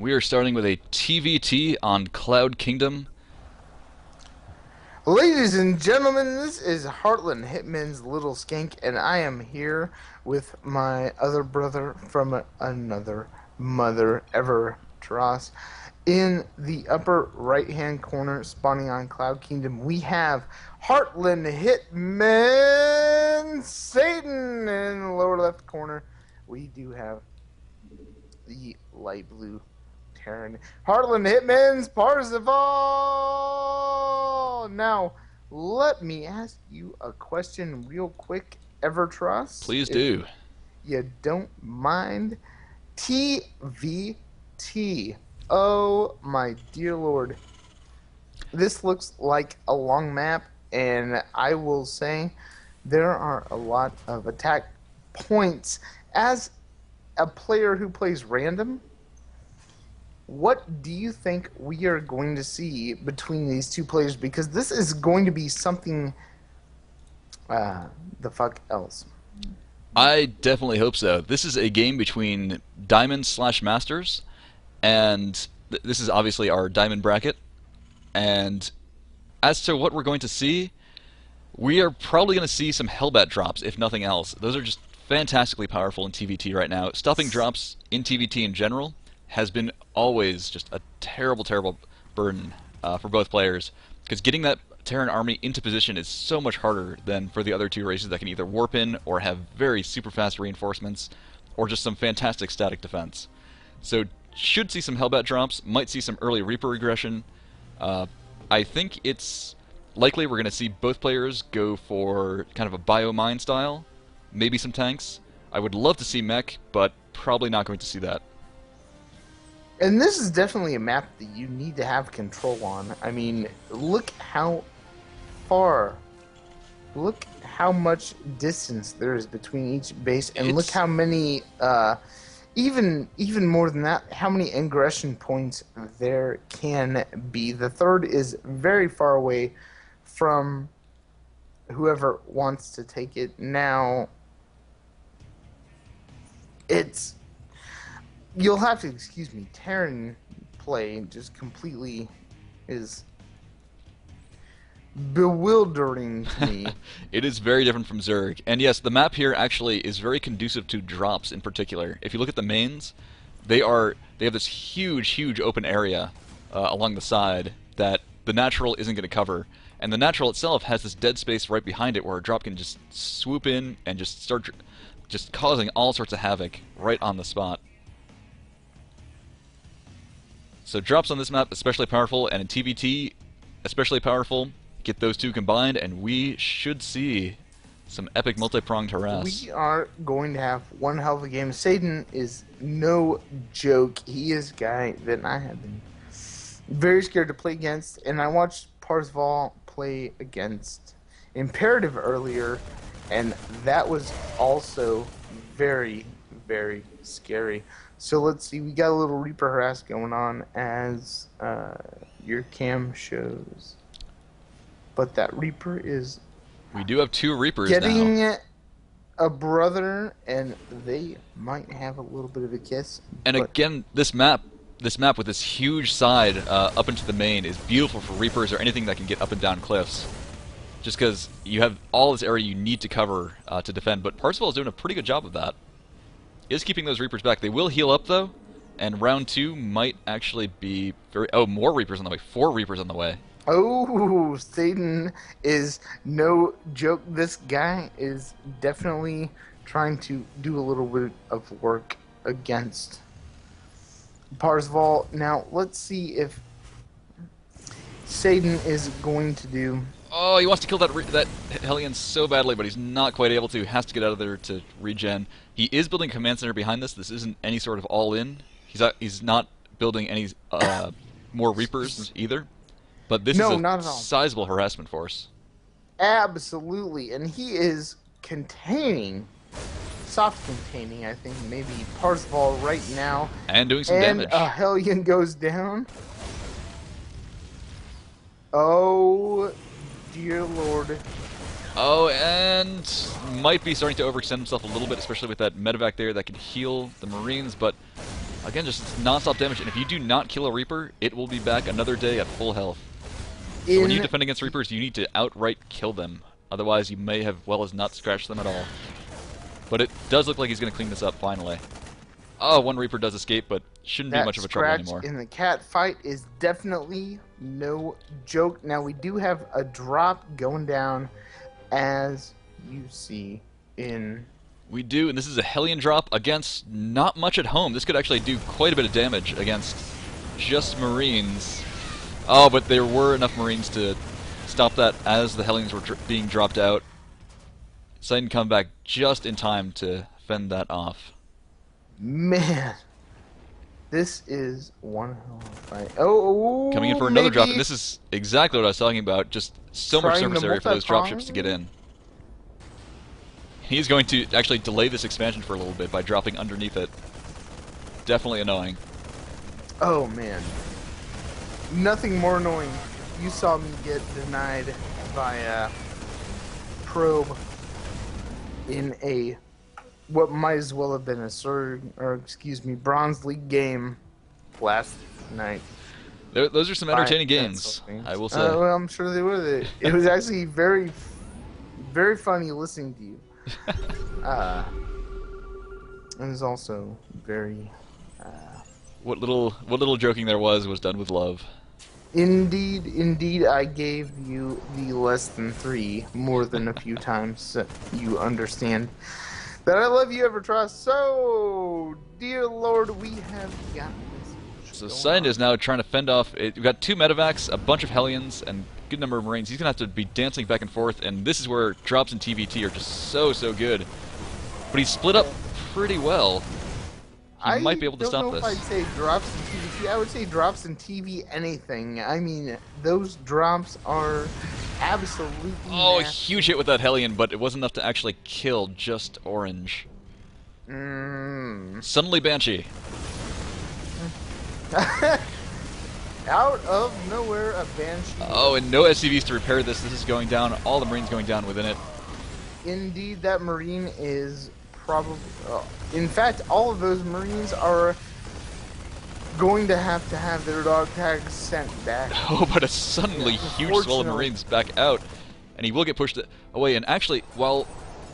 We are starting with a TVT on Cloud Kingdom. Ladies and gentlemen, this is Heartland Hitman's Littleskank, and I am here with my other brother from another mother, Evertras. In the upper right-hand corner, spawning on Cloud Kingdom, we have Heartland Hitman Saidin. In the lower left corner, we do have the light blue Terran Heartland Hitman's Parzival. Now, let me ask you a question real quick, Evertras. Please do. You don't mind? TVT. Oh, my dear Lord. This looks like a long map, and I will say there are a lot of attack points. As a player who plays random, what do you think we are going to see between these two players? Because this is going to be something the fuck else. I definitely hope so. This is a game between Diamond/Masters, and this is obviously our Diamond bracket. And as to what we're going to see, we are probably going to see some Hellbat drops, if nothing else. Those are just fantastically powerful in TVT right now. Stopping drops in TVT in general has been always just a terrible, terrible burden for both players, because getting that Terran army into position is so much harder than for the other two races that can either warp in or have very super fast reinforcements or just some fantastic static defense. So should see some Hellbat drops, might see some early Reaper regression. I think it's likely we're going to see both players go for kind of a bio-mine style, maybe some tanks. I would love to see mech, but probably not going to see that. And this is definitely a map that you need to have control on. I mean, look how far, look how much distance there is between each base, and look how many, even more than that, how many ingression points there can be. The third is very far away from whoever wants to take it. Now, you'll have to excuse me, Terran play just completely is bewildering to me. It is very different from Zerg. And yes, the map here actually is very conducive to drops in particular. If you look at the mains, they have this huge, huge open area along the side that the natural isn't going to cover. And the natural itself has this dead space right behind it where a drop can just swoop in and just start just causing all sorts of havoc right on the spot. So drops on this map, especially powerful, and in TVT, especially powerful. Get those two combined, and we should see some epic multi-pronged harass. We are going to have one hell of a game. Saidin is no joke. He is a guy that I have been very scared to play against, and I watched Parzival play against Imperative earlier, and that was also very, very scary. So let's see, we got a little Reaper harass going on as your cam shows. But that Reaper is... We do have two Reapers getting now. A brother, and they might have a little bit of a kiss. And again, this map with this huge side up into the main is beautiful for Reapers or anything that can get up and down cliffs. Just because you have all this area you need to cover to defend. But Parzival is doing a pretty good job of that. Is keeping those Reapers back. They will heal up, though, and round 2 might actually be very... Oh, more Reapers on the way. 4 Reapers on the way. Oh, Saidin is no joke. This guy is definitely trying to do a little bit of work against Parzival. Now, let's see if Saidin is going to do... Oh, he wants to kill that Hellion so badly, but he's not quite able to. Has to get out of there to regen. He is building a command center behind this. This isn't any sort of all-in. He's not building any more Reapers either. But this is a sizable harassment force. Absolutely, and he is containing, soft containing, I think, maybe Parzival right now. And doing some damage. And a Hellion goes down. Oh, dear Lord. Oh, and might be starting to overextend himself a little bit, especially with that medevac there that can heal the Marines, but Again, just non-stop damage, and if you do not kill a Reaper, it will be back another day at full health. So when you defend against Reapers, you need to outright kill them. Otherwise, you may have well as not scratched them at all. But it does look like he's going to clean this up finally. Oh, one Reaper does escape, but shouldn't be much of a trouble anymore. That scratch in the cat fight is definitely no joke. Now, we do have a drop going down, as you see in... We do, and this is a Hellion drop against not much at home. This could actually do quite a bit of damage against just Marines. Oh, but there were enough Marines to stop that as the Hellions were being dropped out. Saidin come back just in time to fend that off. Man, this is one hell of a fight. Oh, coming in for another drop, and this is exactly what I was talking about. Just so much surface area for those dropships to get in. He's going to actually delay this expansion for a little bit by dropping underneath it. Definitely annoying. Oh man, nothing more annoying. You saw me get denied by a probe in a what might as well have been a Bronze League game last night. Those are some entertaining games, I will say. Well, I'm sure they were. It was actually very, very funny listening to you. It was also very. What little joking there was done with love. Indeed, I gave you the less than 3 more than a few times. So you understand that I love you, Evertras. So, dear Lord, we have got this. So Saidin is now trying to fend off. We've got 2 medevacs, a bunch of Hellions, and a good number of Marines. He's gonna have to be dancing back and forth, and this is where drops in TVT are just so good. But he's split up pretty well. He might be able to stop this. I don't know if I'd say drops in TVT. I would say drops in TV anything. I mean, those drops are absolutely Oh, nasty. a huge hit with that Hellion, but it wasn't enough to actually kill just Orange. Suddenly Banshee. Out of nowhere, a Banshee. Oh, and no SCVs to repair this. This is going down. All the Marines going down within it. Indeed, that Marine is probably... in fact, all of those Marines are going to have their dog tags sent back. Oh, but a suddenly huge swell of Marines back out, and he will get pushed away. And actually, while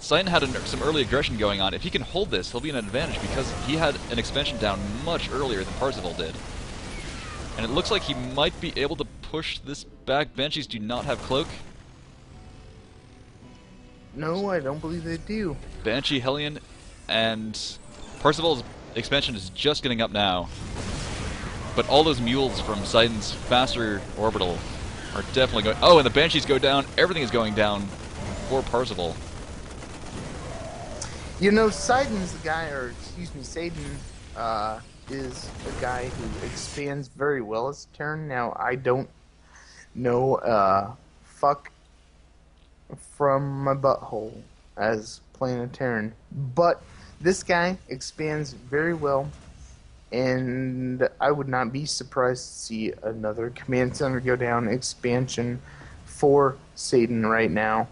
Saidin had some early aggression going on, if he can hold this, he'll be in an advantage because he had an expansion down much earlier than Parzival did. And it looks like he might be able to push this back. Banshees do not have cloak. No, I don't believe they do. Banshee, Hellion, and Parzival's expansion is just getting up now. But all those mules from Saidin's faster orbital are definitely going... Oh, and the Banshees go down. Everything is going down for Parzival. You know, Saidin's the guy, or excuse me, Saidin is a guy who expands very well as a Terran. Now, I don't know fuck from my butthole as playing a Terran, but this guy expands very well, and I would not be surprised to see another command center go down expansion for Saidin right now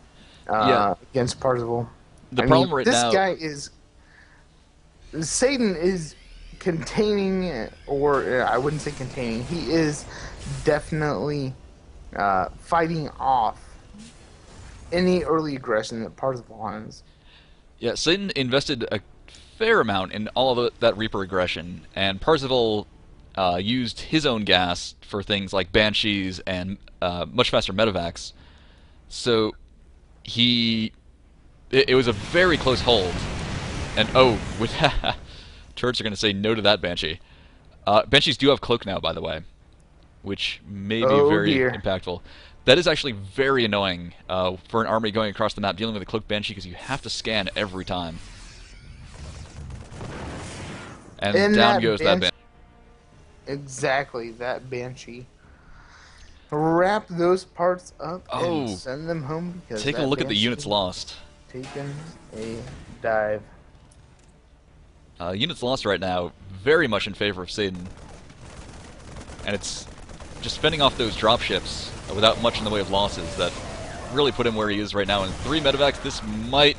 against Parzival. The problem right now... This guy is... Saidin is containing, or I wouldn't say containing, he is definitely fighting off any early aggression that Parzival has. Yeah, Saidin invested a fair amount in all of that Reaper aggression, and Parzival used his own gas for things like Banshees and much faster medevacs. So it was a very close hold. And oh, with turrets are going to say no to that Banshee. Banshees do have cloak now, by the way, which may be very impactful. That is actually very annoying for an army going across the map dealing with a cloaked Banshee because you have to scan every time. And down goes that Banshee. Exactly, that Banshee. Wrap those parts up and send them home because take a look at the units lost. Taking a dive. Units lost right now, very much in favor of Saidin. And it's just fending off those dropships without much in the way of losses that really put him where he is right now. And 3 medevacs, this might...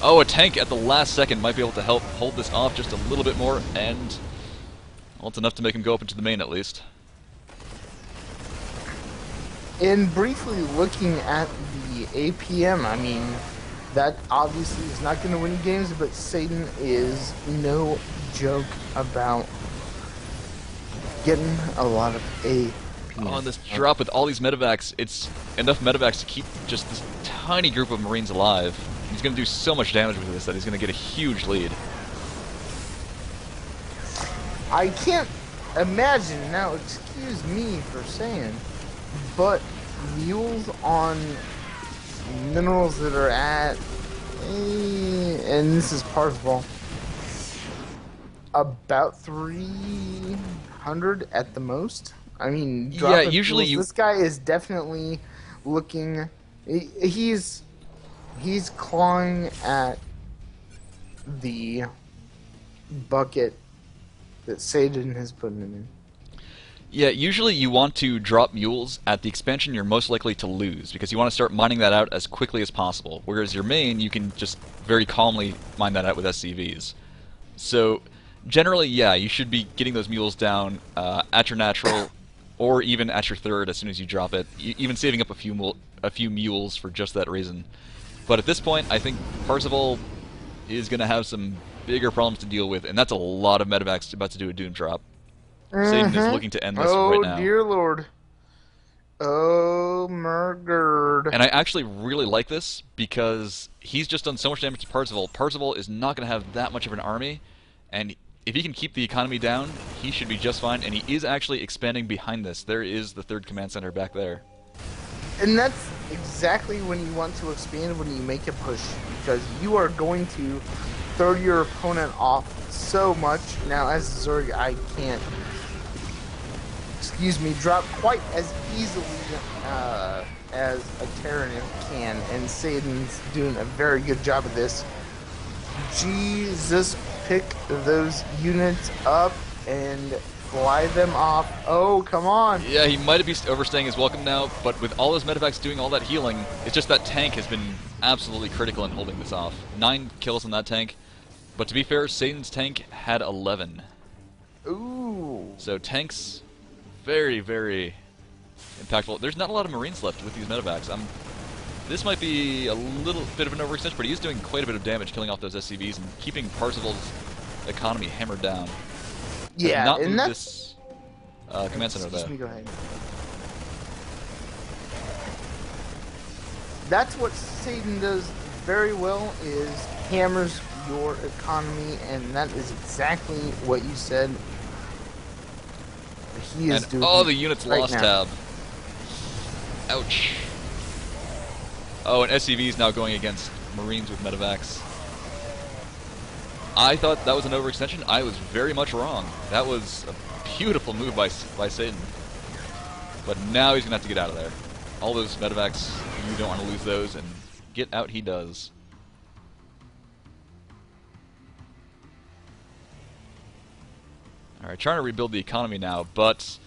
Oh, a tank at the last second might be able to help hold this off just a little bit more, and Well, it's enough to make him go up into the main at least. And briefly looking at the APM, I mean, that obviously is not going to win games, but Saidin is no joke about getting a lot of APM. On this drop with all these medevacs, it's enough medevacs to keep just this tiny group of Marines alive. He's going to do so much damage with this that he's going to get a huge lead. I can't imagine, now excuse me for saying, but mules on minerals that are at, and this is Parzival, about 300 at the most. I mean, yeah, usually mules, this guy is definitely looking, he's clawing at the bucket that Saidin has put him in. Yeah, usually you want to drop mules at the expansion you're most likely to lose, because you want to start mining that out as quickly as possible, whereas your main, you can just very calmly mine that out with SCVs. So, generally, yeah, you should be getting those mules down at your natural, or even at your third as soon as you drop it, even saving up a few mules for just that reason. But at this point, I think Parzival is going to have some bigger problems to deal with, and that's a lot of medevacs about to do a doom drop. Saidin is looking to end this right now. Oh, dear Lord. Oh, murdered. And I actually really like this, because he's just done so much damage to Parzival. Parzival is not going to have that much of an army, and if he can keep the economy down, he should be just fine, and he is actually expanding behind this. There is the third command center back there. And that's exactly when you want to expand, when you make a push, because you are going to throw your opponent off so much. Now, as a Zerg, I can't, drop quite as easily as a Terran can, and Saidin's doing a very good job of this. Jesus, pick those units up and fly them off. Oh, come on. Yeah, he might be overstaying his welcome now, but with all those medevacs doing all that healing, it's just that tank has been absolutely critical in holding this off. 9 kills on that tank, but to be fair, Saidin's tank had 11. Ooh. So tanks, very, very impactful. There's not a lot of Marines left with these medevacs. This might be a little bit of an overextension, but he is doing quite a bit of damage killing off those SCVs and keeping Parzival's economy hammered down. Yeah, not and move that's... this command center Excuse though. me, go ahead. That's what Saidin does very well, is hammers your economy, and that is exactly what you said he is doing. Oh, the units right lost now. tab. Ouch. Oh, and SCV is now going against Marines with medevacs. I thought that was an overextension. I was very much wrong. That was a beautiful move by Saidin. But now he's going to have to get out of there. All those medevacs, you don't want to lose those, and get out he does. Alright, trying to rebuild the economy now, but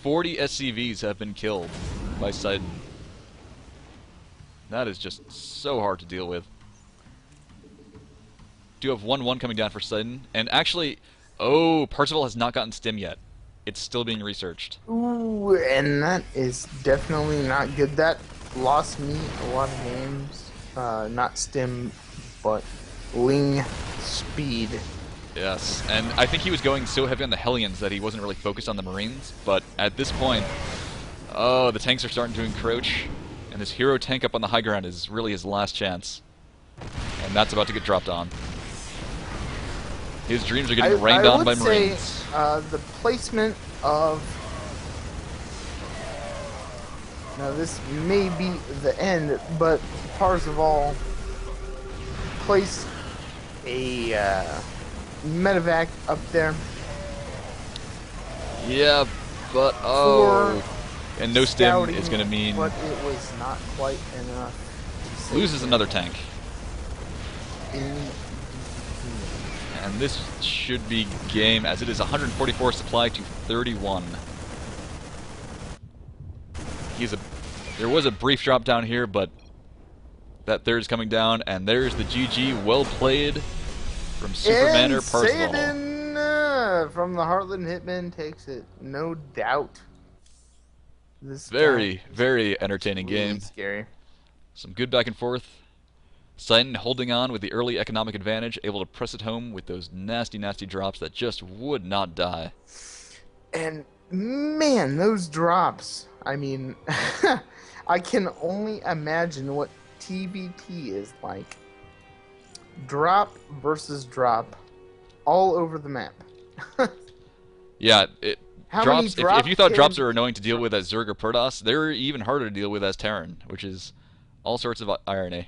40 SCVs have been killed by Saidin. That is just so hard to deal with. Do have 1-1 coming down for Saidin, and actually, oh, Parzival has not gotten stim yet. It's still being researched. Ooh, and that is definitely not good. That lost me a lot of games. Not stim, but Ling speed. Yes, and I think he was going so heavy on the Hellions that he wasn't really focused on the Marines, but at this point, oh, the tanks are starting to encroach, and this hero tank up on the high ground is really his last chance. And that's about to get dropped on. His dreams are getting rained on by Marines. Say, the placement of... Now this may be the end, but Parzival placed a medevac up there. Yeah, but oh, and no stim is going to mean... But it was not quite enough. Loses another tank. And this should be game, as it is 144 supply to 31. There was a brief drop down here, but that third's coming down, and there's the GG. Well played from Supermanner Parzival. Saidin From the Heartland Hitman takes it, no doubt. This guy Very, is very entertaining absolutely game. scary. Some good back and forth. Saidin holding on with the early economic advantage, able to press it home with those nasty, nasty drops that just would not die. And man, those drops. I mean, I can only imagine what TBT is like. Drop versus drop all over the map. Yeah, it How many drops. If drops you thought drops can... are annoying to deal with as Zerg or Protoss, they're even harder to deal with as Terran, which is all sorts of irony.